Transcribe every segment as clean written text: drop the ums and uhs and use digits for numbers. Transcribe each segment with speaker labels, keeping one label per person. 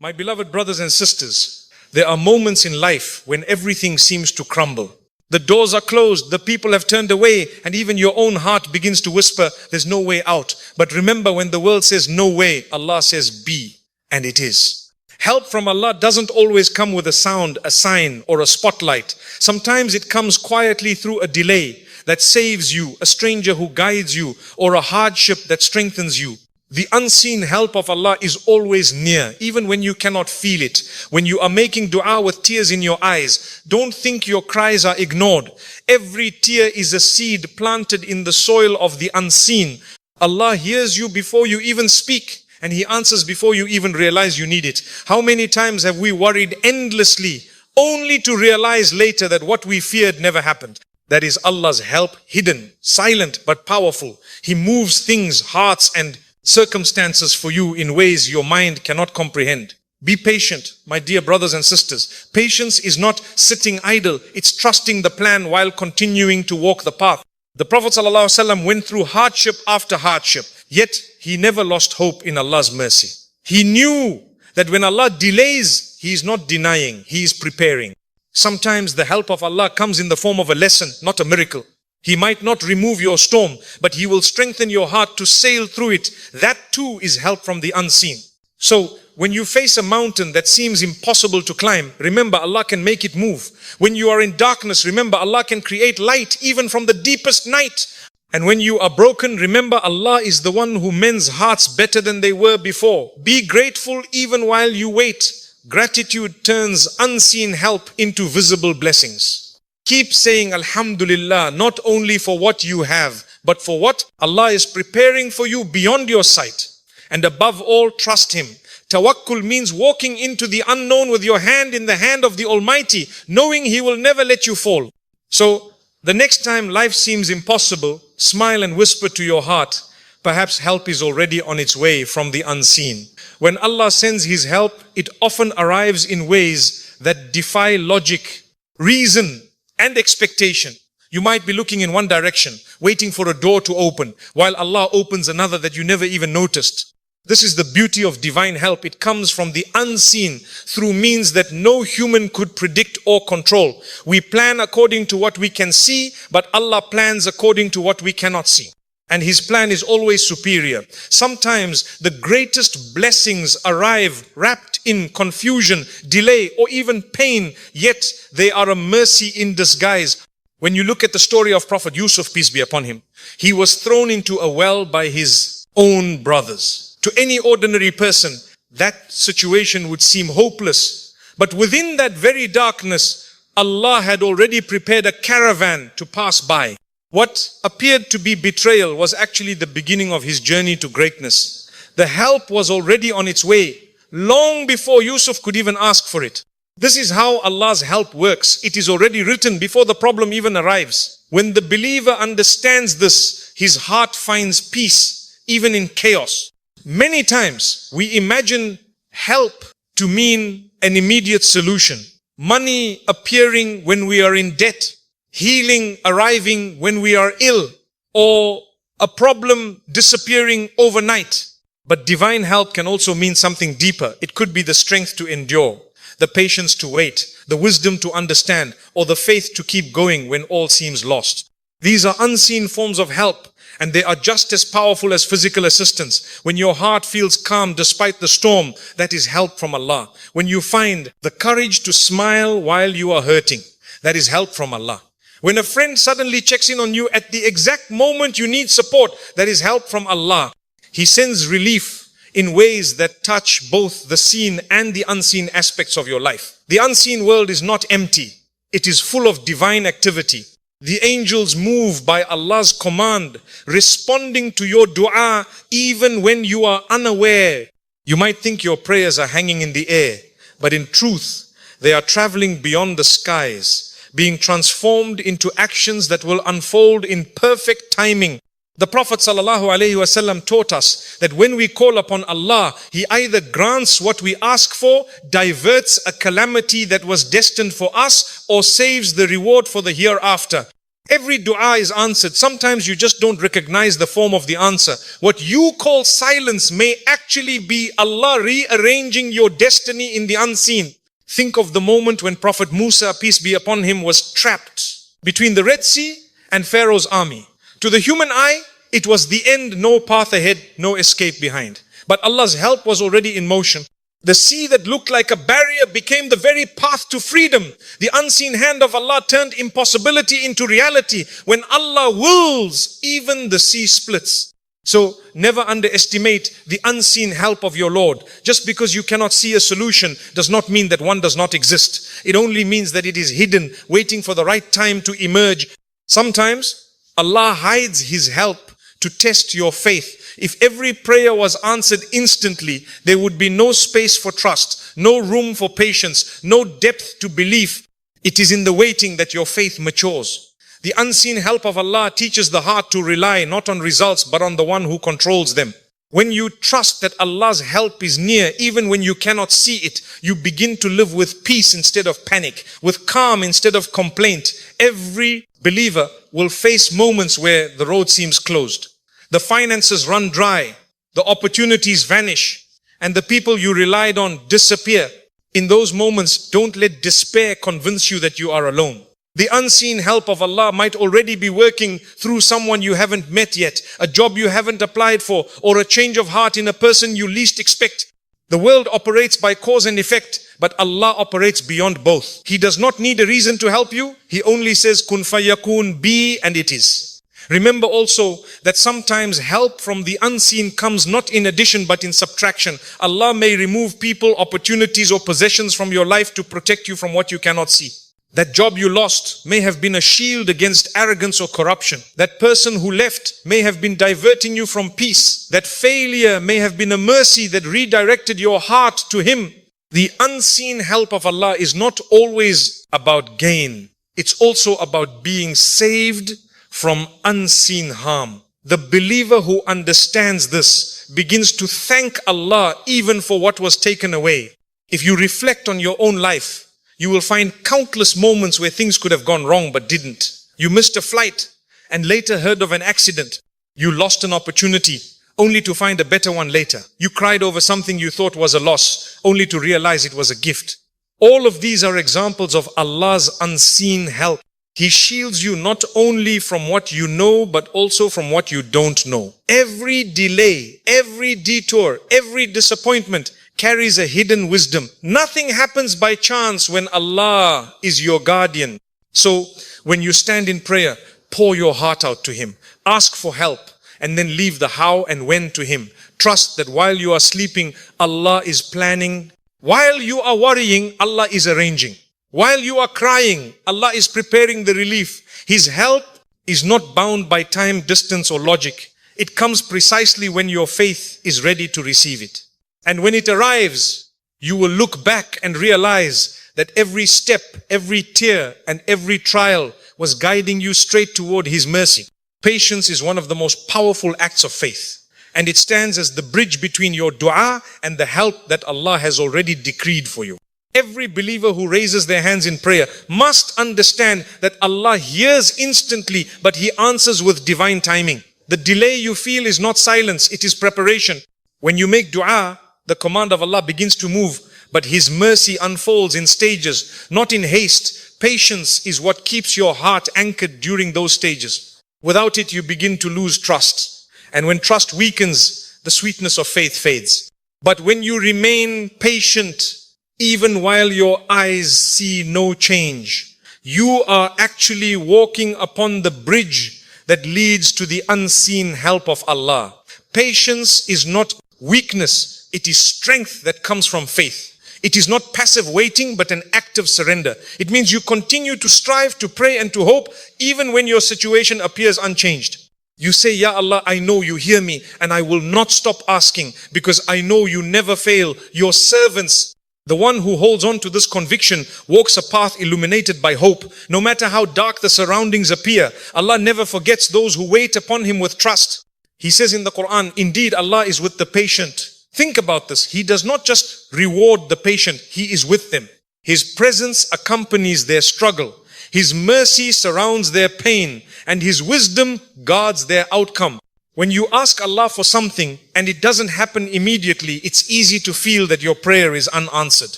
Speaker 1: My beloved brothers and sisters, there are moments in life when everything seems to crumble. The doors are closed, the people have turned away, and even your own heart begins to whisper, there's no way out. But remember, when the world says no way, Allah says be, and it is. Help from Allah doesn't always come with a sound, a sign, or a spotlight. Sometimes it comes quietly through a delay that saves you, a stranger who guides you, or a hardship that strengthens you. The unseen help of Allah is always near, even when you cannot feel it. When you are making dua with tears in your eyes, don't think your cries are ignored. Every tear is a seed planted in the soil of the unseen. Allah hears you before you even speak, and He answers before you even realize you need it. How many times have we worried endlessly, only to realize later that what we feared never happened? That is Allah's help, hidden, silent, but powerful. He moves things, hearts, and circumstances for you in ways your mind cannot comprehend. Be patient, my dear brothers and sisters. Patience is not sitting idle. It's trusting the plan while continuing to walk the path. The Prophet ﷺ went through hardship after hardship, yet he never lost hope in Allah's mercy. He knew that when Allah delays, He is not denying, He is preparing. Sometimes the help of Allah comes in the form of a lesson, not a miracle. He might not remove your storm, but He will strengthen your heart to sail through it. That too is help from the unseen. So, when you face a mountain that seems impossible to climb, remember Allah can make it move. When you are in darkness, remember Allah can create light even from the deepest night. And when you are broken, remember Allah is the one who mends hearts better than they were before. Be grateful even while you wait. Gratitude turns unseen help into visible blessings. Keep saying Alhamdulillah, not only for what you have, but for what Allah is preparing for you beyond your sight. And above all, trust Him. Tawakkul means walking into the unknown with your hand in the hand of the Almighty, knowing He will never let you fall. So, the next time life seems impossible, smile and whisper to your heart, perhaps help is already on its way from the unseen. When Allah sends His help, it often arrives in ways that defy logic, reason, and expectation. You might be looking in one direction, waiting for a door to open, while Allah opens another that you never even noticed. This is the beauty of divine help. It comes from the unseen through means that no human could predict or control. We plan according to what we can see, but Allah plans according to what we cannot see. And His plan is always superior. Sometimes the greatest blessings arrive wrapped in confusion, delay, or even pain, yet they are a mercy in disguise. When you look at the story of Prophet Yusuf, peace be upon him, he was thrown into a well by his own brothers. To any ordinary person, that situation would seem hopeless. But within that very darkness, Allah had already prepared a caravan to pass by. What appeared to be betrayal was actually the beginning of his journey to greatness. The help was already on its way, long before Yusuf could even ask for it. This is how Allah's help works. It is already written before the problem even arrives. When the believer understands this, his heart finds peace, even in chaos. Many times we imagine help to mean an immediate solution. Money appearing when we are in debt. Healing arriving when we are ill, or a problem disappearing overnight. But divine help can also mean something deeper. It could be the strength to endure, the patience to wait, the wisdom to understand, or the faith to keep going when all seems lost. These are unseen forms of help, and they are just as powerful as physical assistance. When your heart feels calm despite the storm, that is help from Allah. When you find the courage to smile while you are hurting, that is help from Allah. When a friend suddenly checks in on you at the exact moment you need support, that is help from Allah. He sends relief in ways that touch both the seen and the unseen aspects of your life. The unseen world is not empty. It is full of divine activity. The angels move by Allah's command, responding to your dua even when you are unaware. You might think your prayers are hanging in the air, but in truth, they are traveling beyond the skies, being transformed into actions that will unfold in perfect timing. The Prophet ﷺ taught us that when we call upon Allah, He either grants what we ask for, diverts a calamity that was destined for us, or saves the reward for the hereafter. Every dua is answered. Sometimes you just don't recognize the form of the answer. What you call silence may actually be Allah rearranging your destiny in the unseen. Think of the moment when Prophet Musa, peace be upon him, was trapped between the Red Sea and Pharaoh's army. To the human eye, it was the end, no path ahead, no escape behind. But Allah's help was already in motion. The sea that looked like a barrier became the very path to freedom. The unseen hand of Allah turned impossibility into reality. When Allah wills, even the sea splits. So never underestimate the unseen help of your Lord. Just because you cannot see a solution does not mean that one does not exist. It only means that it is hidden, waiting for the right time to emerge. Sometimes Allah hides His help to test your faith. If every prayer was answered instantly, there would be no space for trust, no room for patience, no depth to belief. It is in the waiting that your faith matures. The unseen help of Allah teaches the heart to rely not on results but on the one who controls them. When you trust that Allah's help is near, even when you cannot see it, you begin to live with peace instead of panic, with calm instead of complaint. Every believer will face moments where the road seems closed. The finances run dry, the opportunities vanish, and the people you relied on disappear. In those moments, don't let despair convince you that you are alone. The unseen help of Allah might already be working through someone you haven't met yet, a job you haven't applied for, or a change of heart in a person you least expect. The world operates by cause and effect, but Allah operates beyond both. He does not need a reason to help you. He only says, kun fayakun, be, and it is. Remember also that sometimes help from the unseen comes not in addition but in subtraction. Allah may remove people, opportunities or possessions from your life to protect you from what you cannot see. That job you lost may have been a shield against arrogance or corruption. That person who left may have been diverting you from peace. That failure may have been a mercy that redirected your heart to Him. The unseen help of Allah is not always about gain. It's also about being saved from unseen harm. The believer who understands this begins to thank Allah even for what was taken away. If you reflect on your own life, you will find countless moments where things could have gone wrong but didn't. You missed a flight and later heard of an accident. You lost an opportunity only to find a better one later. You cried over something you thought was a loss only to realize it was a gift. All of these are examples of Allah's unseen help. He shields you not only from what you know, but also from what you don't know. Every delay, every detour, every disappointment carries a hidden wisdom. Nothing happens by chance when Allah is your guardian. So when you stand in prayer, pour your heart out to Him. Ask for help and then leave the how and when to Him. Trust that while you are sleeping, Allah is planning. While you are worrying, Allah is arranging. While you are crying, Allah is preparing the relief. His help is not bound by time, distance or logic. It comes precisely when your faith is ready to receive it. And when it arrives, you will look back and realize that every step, every tear and every trial was guiding you straight toward His mercy. Patience is one of the most powerful acts of faith, and it stands as the bridge between your dua and the help that Allah has already decreed for you. Every believer who raises their hands in prayer must understand that Allah hears instantly, but He answers with divine timing. The delay you feel is not silence, it is preparation. When you make dua, the command of Allah begins to move, but His mercy unfolds in stages, not in haste. Patience is what keeps your heart anchored during those stages. Without it, you begin to lose trust. And when trust weakens, the sweetness of faith fades. But when you remain patient, even while your eyes see no change, you are actually walking upon the bridge that leads to the unseen help of Allah. Patience is not weakness, it is strength that comes from faith. It is not passive waiting, but an active surrender. It means you continue to strive, to pray and to hope, even when your situation appears unchanged. You say, Ya Allah, I know you hear me, and I will not stop asking, because I know you never fail. Your servants, the one who holds on to this conviction, walks a path illuminated by hope. No matter how dark the surroundings appear, Allah never forgets those who wait upon Him with trust. He says in the Quran, indeed Allah is with the patient. Think about this. He does not just reward the patient, He is with them. His presence accompanies their struggle. His mercy surrounds their pain, and His wisdom guards their outcome. When you ask Allah for something and it doesn't happen immediately, it's easy to feel that your prayer is unanswered.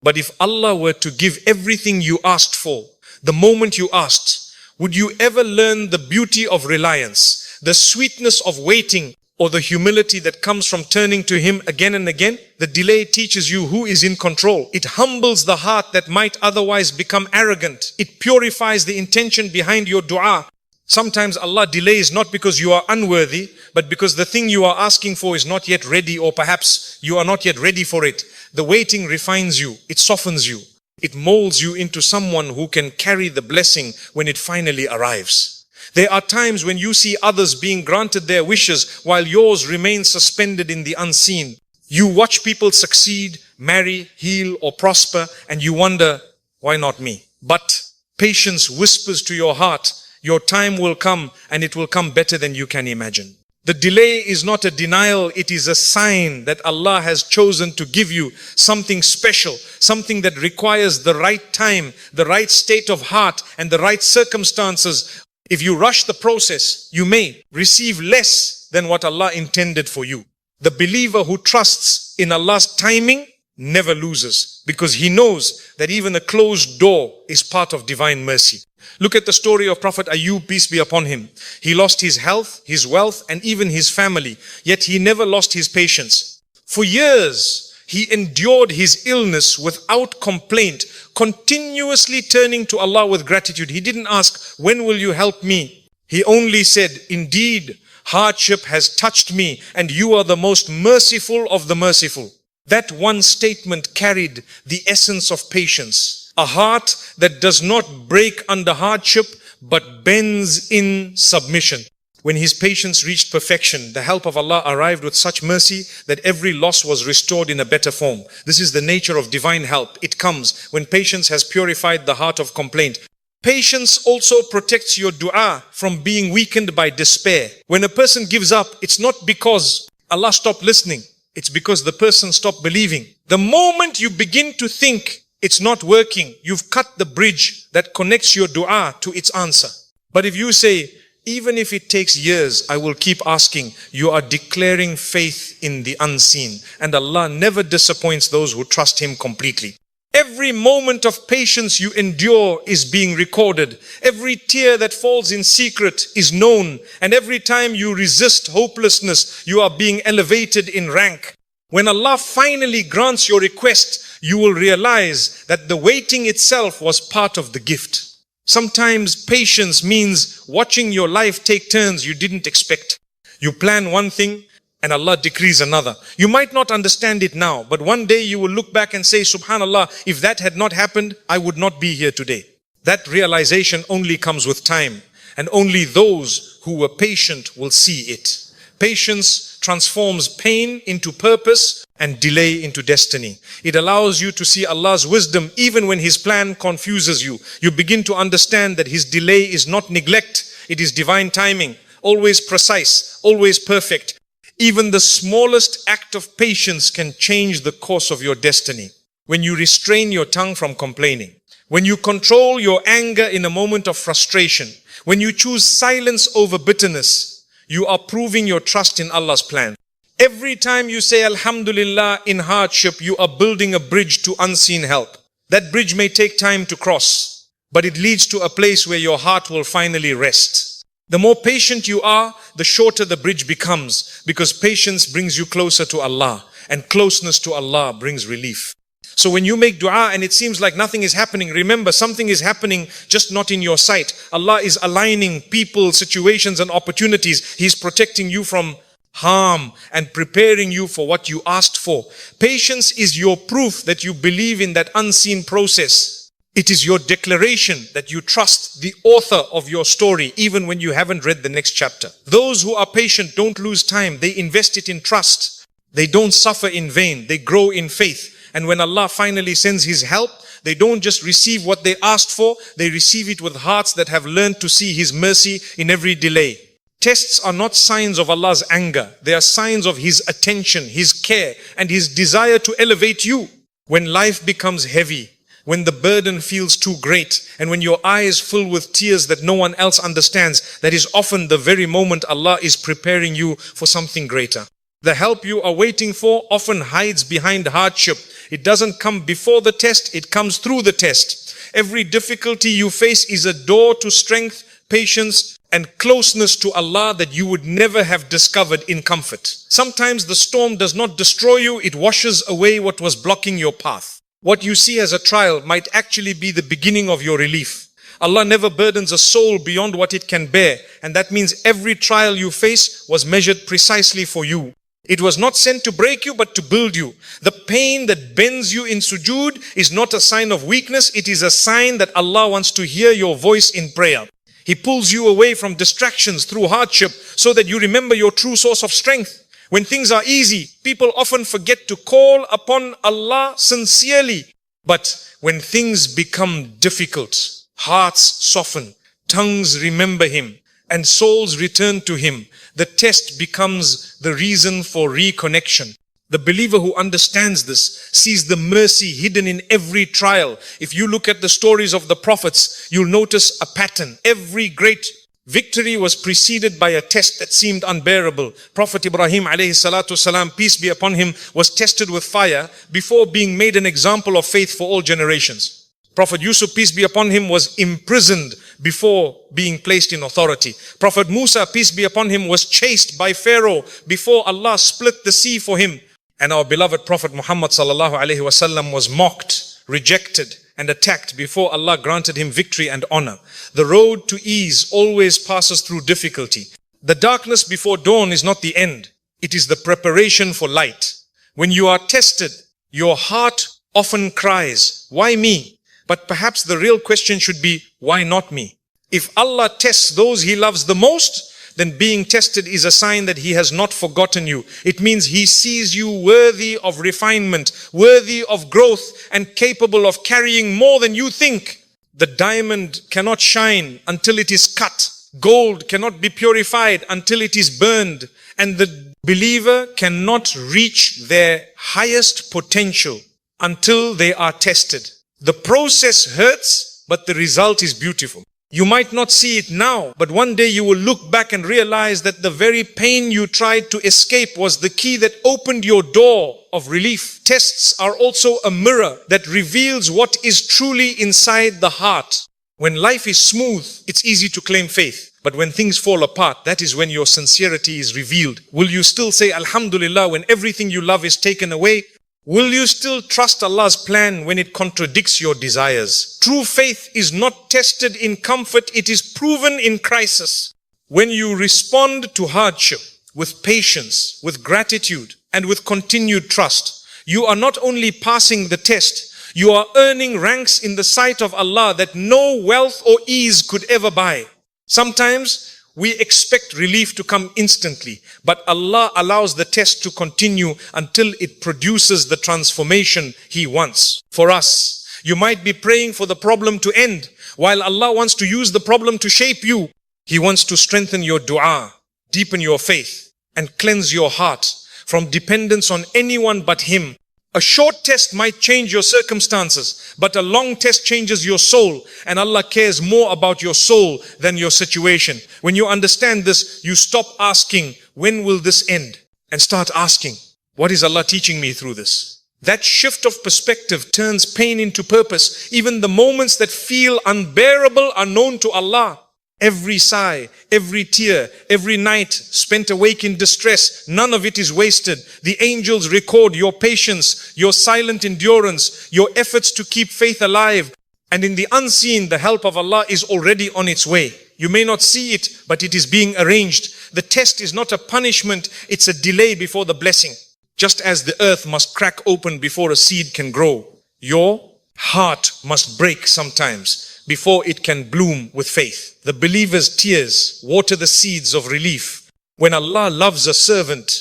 Speaker 1: But if Allah were to give everything you asked for, the moment you asked, would you ever learn the beauty of reliance, the sweetness of waiting, or the humility that comes from turning to Him again and again? The delay teaches you who is in control. It humbles the heart that might otherwise become arrogant. It purifies the intention behind your dua. Sometimes Allah delays not because you are unworthy, but because the thing you are asking for is not yet ready, or perhaps you are not yet ready for it. The waiting refines you. It softens you. It molds you into someone who can carry the blessing when it finally arrives. There are times when you see others being granted their wishes while yours remains suspended in the unseen. You watch people succeed, marry, heal, or prosper, and you wonder, why not me? But patience whispers to your heart, your time will come, and it will come better than you can imagine. The delay is not a denial, it is a sign that Allah has chosen to give you something special, something that requires the right time, the right state of heart, and the right circumstances. If you rush the process, you may receive less than what Allah intended for you. The believer who trusts in Allah's timing never loses, because he knows that even a closed door is part of divine mercy. Look at the story of Prophet Ayub, peace be upon him. He lost his health, his wealth, and even his family, yet he never lost his patience. For years, he endured his illness without complaint, continuously turning to Allah with gratitude. He didn't ask, when will you help me? He only said, indeed, hardship has touched me, and you are the most merciful of the merciful. That one statement carried the essence of patience. A heart that does not break under hardship, but bends in submission. When his patience reached perfection, the help of Allah arrived with such mercy that every loss was restored in a better form. This is the nature of divine help. It comes when patience has purified the heart of complaint. Patience also protects your dua from being weakened by despair. When a person gives up, it's not because Allah stopped listening. It's because the person stopped believing. The moment you begin to think it's not working, you've cut the bridge that connects your dua to its answer. But if you say, even if it takes years, I will keep asking, you are declaring faith in the unseen. And Allah never disappoints those who trust Him completely. Every moment of patience you endure is being recorded. Every tear that falls in secret is known. And every time you resist hopelessness, you are being elevated in rank. When Allah finally grants your request, you will realize that the waiting itself was part of the gift. Sometimes patience means watching your life take turns you didn't expect. You plan one thing and Allah decrees another. You might not understand it now, but one day you will look back and say, Subhanallah, if that had not happened, I would not be here today. That realization only comes with time, and only those who were patient will see it. Patience transforms pain into purpose and delay into destiny. It allows you to see Allah's wisdom even when His plan confuses you. You begin to understand that His delay is not neglect, it is divine timing, always precise, always perfect. Even the smallest act of patience can change the course of your destiny. When you restrain your tongue from complaining, when you control your anger in a moment of frustration, when you choose silence over bitterness, you are proving your trust in Allah's plan. Every time you say Alhamdulillah in hardship, you are building a bridge to unseen help. That bridge may take time to cross, but it leads to a place where your heart will finally rest. The more patient you are, the shorter the bridge becomes, because patience brings you closer to Allah, and closeness to Allah brings relief. So when you make dua and it seems like nothing is happening, remember something is happening, just not in your sight. Allah is aligning people, situations and opportunities. He's protecting you from harm and preparing you for what you asked for. Patience is your proof that you believe in that unseen process. It is your declaration that you trust the author of your story even when you haven't read the next chapter. Those who are patient don't lose time. They invest it in trust. They don't suffer in vain. They grow in faith. And when Allah finally sends His help, they don't just receive what they asked for, they receive it with hearts that have learned to see His mercy in every delay. Tests are not signs of Allah's anger. They are signs of His attention, His care, and His desire to elevate you. When life becomes heavy, when the burden feels too great, and when your eyes fill with tears that no one else understands, that is often the very moment Allah is preparing you for something greater. The help you are waiting for often hides behind hardship. It doesn't come before the test, it comes through the test. Every difficulty you face is a door to strength, patience, and closeness to Allah that you would never have discovered in comfort. Sometimes the storm does not destroy you, it washes away what was blocking your path. What you see as a trial might actually be the beginning of your relief. Allah never burdens a soul beyond what it can bear, and that means every trial you face was measured precisely for you. It was not sent to break you, but to build you. The pain that bends you in sujood is not a sign of weakness, it is a sign that Allah wants to hear your voice in prayer. He pulls you away from distractions through hardship so that you remember your true source of strength. When things are easy, people often forget to call upon Allah sincerely. But when things become difficult, hearts soften, tongues remember Him, and souls return to Him, the test becomes the reason for reconnection. The believer who understands this sees the mercy hidden in every trial. If you look at the stories of the prophets, you'll notice a pattern. Every great victory was preceded by a test that seemed unbearable. Prophet Ibrahim alayhi salatu salam, peace be upon him, was tested with fire before being made an example of faith for all generations. Prophet Yusuf, peace be upon him, was imprisoned before being placed in authority. Prophet Musa, peace be upon him, was chased by Pharaoh before Allah split the sea for him. And our beloved Prophet Muhammad sallallahu alaihi wasallam was mocked, rejected, and attacked before Allah granted him victory and honor. The road to ease always passes through difficulty. The darkness before dawn is not the end. It is the preparation for light. When you are tested, your heart often cries, why me? But perhaps the real question should be, why not me? If Allah tests those He loves the most, then being tested is a sign that He has not forgotten you. It means He sees you worthy of refinement, worthy of growth, and capable of carrying more than you think. The diamond cannot shine until it is cut. Gold cannot be purified until it is burned. And the believer cannot reach their highest potential until they are tested. The process hurts, but the result is beautiful. You might not see it now, but one day you will look back and realize that the very pain you tried to escape was the key that opened your door of relief. Tests are also a mirror that reveals what is truly inside the heart. When life is smooth, it's easy to claim faith. But when things fall apart, that is when your sincerity is revealed. Will you still say Alhamdulillah when everything you love is taken away? Will you still trust Allah's plan when it contradicts your desires? True faith is not tested in comfort, it is proven in crisis. When you respond to hardship with patience, with gratitude, and with continued trust, you are not only passing the test, you are earning ranks in the sight of Allah that no wealth or ease could ever buy. Sometimes we expect relief to come instantly, but Allah allows the test to continue until it produces the transformation He wants. For us, you might be praying for the problem to end, while Allah wants to use the problem to shape you. He wants to strengthen your dua, deepen your faith, and cleanse your heart from dependence on anyone but Him. A short test might change your circumstances, but a long test changes your soul, and Allah cares more about your soul than your situation. When you understand this, you stop asking, when will this end? And start asking, what is Allah teaching me through this? That shift of perspective turns pain into purpose. Even the moments that feel unbearable are known to Allah. Every sigh, every tear, every night spent awake in distress, none of it is wasted. The angels record your patience, your silent endurance, your efforts to keep faith alive. And in the unseen, the help of Allah is already on its way. You may not see it, but it is being arranged. The test is not a punishment, it's a delay before the blessing. Just as the earth must crack open before a seed can grow, your heart must break sometimes before it can bloom with faith. The believer's tears water the seeds of relief. When Allah loves a servant,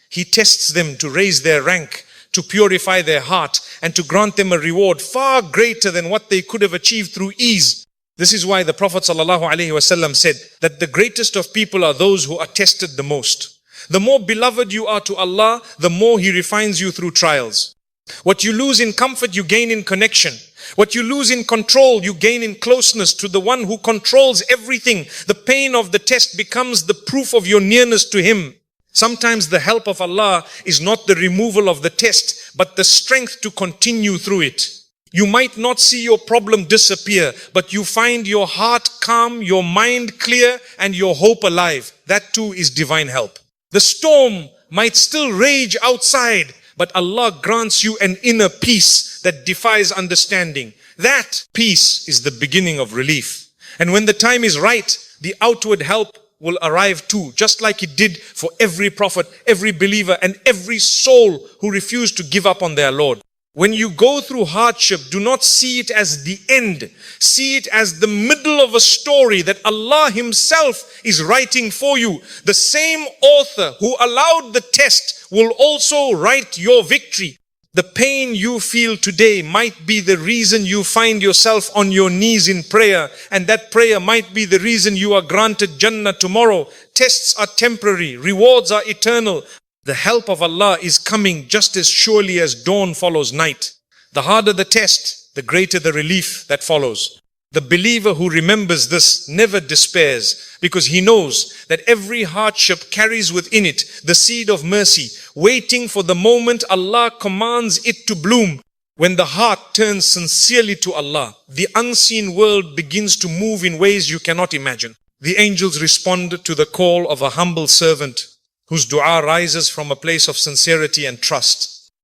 Speaker 1: He tests them to raise their rank, to purify their heart, and to grant them a reward far greater than what they could have achieved through ease. This is why the Prophet ﷺ said that the greatest of people are those who are tested the most. The more beloved you are to Allah, the more He refines you through trials. What you lose in comfort, you gain in connection. What you lose in control, you gain in closeness to the one who controls everything. The pain of the test becomes the proof of your nearness to Him. Sometimes the help of Allah is not the removal of the test, but the strength to continue through it. You might not see your problem disappear, but you find your heart calm, your mind clear, and your hope alive. That too is divine help. The storm might still rage outside, but Allah grants you an inner peace that defies understanding. That peace is the beginning of relief. And when the time is right, the outward help will arrive too, just like it did for every prophet, every believer, and every soul who refused to give up on their Lord. When you go through hardship, do not see it as the end. See it as the middle of a story that Allah Himself is writing for you. The same author who allowed the test will also write your victory. The pain you feel today might be the reason you find yourself on your knees in prayer, and that prayer might be the reason you are granted Jannah tomorrow. Tests are temporary, rewards are eternal. The help of Allah is coming just as surely as dawn follows night. The harder the test, the greater the relief that follows. The believer who remembers this never despairs, because he knows that every hardship carries within it the seed of mercy, waiting for the moment Allah commands it to bloom. When the heart turns sincerely to Allah, the unseen world begins to move in ways you cannot imagine. The angels respond to the call of a humble servant whose dua rises from a place of sincerity and trust.